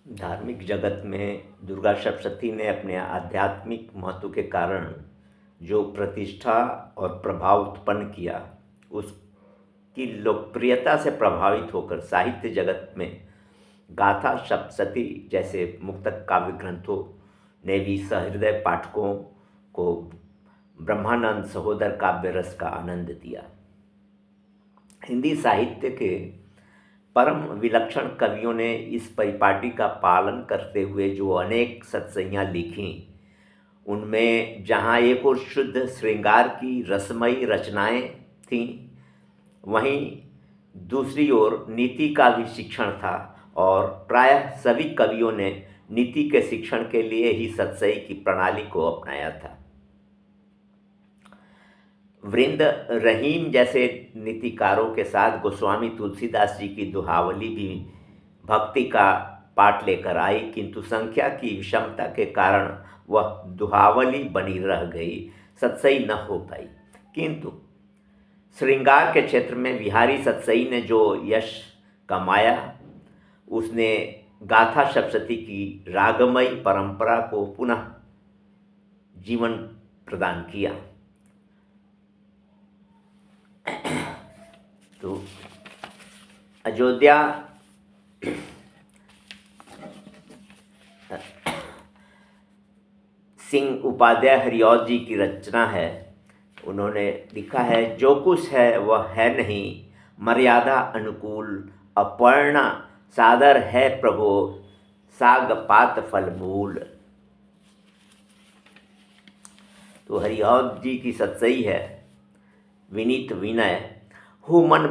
धार्मिक जगत में दुर्गा सप्तशती ने अपने आध्यात्मिक महत्व के कारण जो प्रतिष्ठा और प्रभाव उत्पन्न किया, उसकी लोकप्रियता से प्रभावित होकर साहित्य जगत में गाथा सप्तशती जैसे मुक्तक काव्य ग्रंथों ने भी सहृदय पाठकों को ब्रह्मानंद सहोदर काव्य रस का आनंद दिया। हिंदी साहित्य के परम विलक्षण कवियों ने इस परिपाटी का पालन करते हुए जो अनेक सतसैयाँ लिखीं, उनमें जहाँ एक और शुद्ध श्रृंगार की रसमयी रचनाएं थीं, वहीं दूसरी ओर नीति का भी शिक्षण था और प्रायः सभी कवियों ने नीति के शिक्षण के लिए ही सतसई की प्रणाली को अपनाया था। वृंद रहीम जैसे नीतिकारों के साथ गोस्वामी तुलसीदास जी की दुहावली भी भक्ति का पाठ लेकर आई, किंतु संख्या की विषमता के कारण वह दुहावली बनी रह गई, सतसई न हो पाई। किंतु श्रृंगार के क्षेत्र में बिहारी सतसई ने जो यश कमाया, उसने गाथा सप्तशती की रागमयी परंपरा को पुनः जीवन प्रदान किया। तो अयोध्या सिंह उपाध्याय हरिऔध जी की रचना है। उन्होंने लिखा है, जो कुछ है वह है नहीं, मर्यादा अनुकूल अपर्णा सादर है प्रभो, साग पात फल मूल। तो हरिऔध जी की सतसई है, विनीत विनय हो मन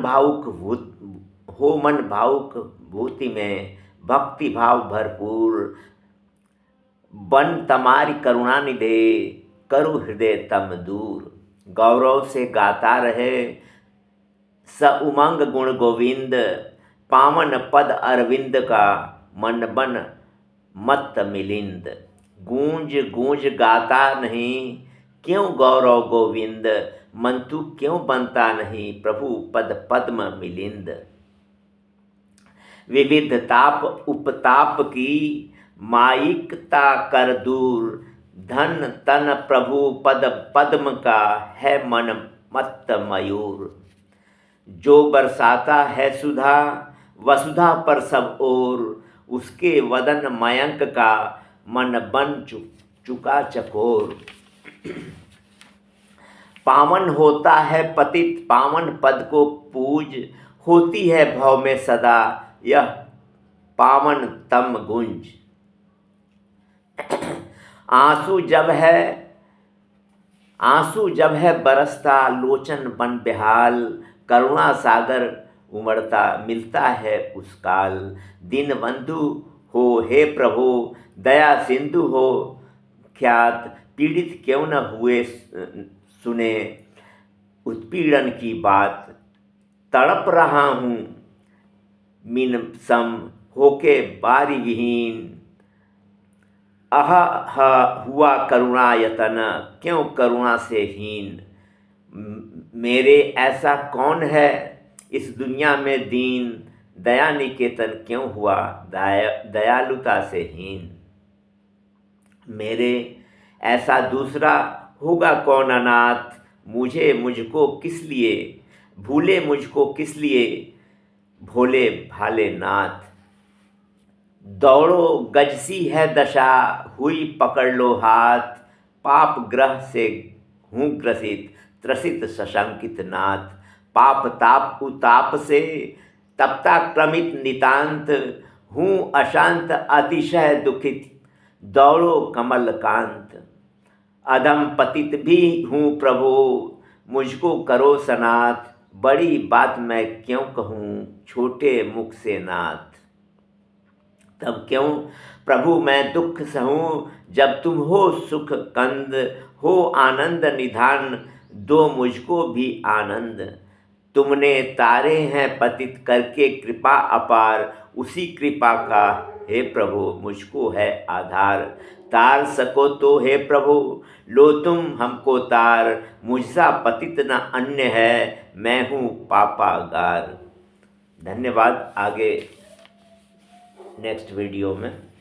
भावुक भूति में, भक्ति भाव भरपूर, बन तमारी करुणा निधे, करु हृदय तम दूर। गौरव से गाता रहे स उमंग गुण गोविंद, पावन पद अरविंद का, मन बन मत मिलिंद। गूंज गूंज गाता नहीं क्यों गौरव गोविंद, मंतु क्यों बनता नहीं प्रभु पद पद्म मिलिंद। विविध ताप उपताप की मायिकता कर दूर, धन तन प्रभु पद पद्म का है मन मत्त मयूर। जो बरसाता है सुधा वसुधा पर सब ओर, उसके वदन मयंक का मन बन चुका चकोर। पावन होता है पतित पावन पद को पूज, होती है भव में सदा यह पावन तम गुंज। आंसू जब है बरसता लोचन बन बेहाल, करुणा सागर उमड़ता मिलता है उस काल। दीन बंधु हो हे प्रभु दया सिंधु हो ख्यात, पीड़ित क्यों न हुए सुने उत्पीड़न की बात। तड़प रहा हूँ मिन सम होके बारी विहीन, हुआ करुणा यतन क्यों करुणा से हीन। मेरे ऐसा कौन है इस दुनिया में दीन, दया निकेतन क्यों हुआ दयालुता से हीन। मेरे ऐसा दूसरा होगा कौन अनाथ, मुझको किस लिए भूले, मुझको किस लिए भोले भाले नाथ। दौड़ो गजसी है दशा हुई पकड़ लो हाथ, पाप ग्रह से हूँ ग्रसित त्रसित सशंकित नाथ। पाप ताप उताप से तपता क्रमित नितांत, हूँ अशांत अतिशय दुखित दौड़ो कमल कांत। अधम पतित भी हूँ प्रभु मुझको करो सनाथ, बड़ी बात मैं क्यों कहूँ छोटे मुख से नाथ। तब क्यों प्रभु मैं दुख सहूँ जब तुम हो सुख कंद, हो आनंद निधान दो मुझको भी आनंद। तुमने तारे हैं पतित करके कृपा अपार, उसी कृपा का हे प्रभु मुझको है आधार। तार सको तो हे प्रभु लो तुम हमको तार, मुझसा पतित न अन्य है मैं हूँ पापागार। धन्यवाद। आगे नेक्स्ट वीडियो में।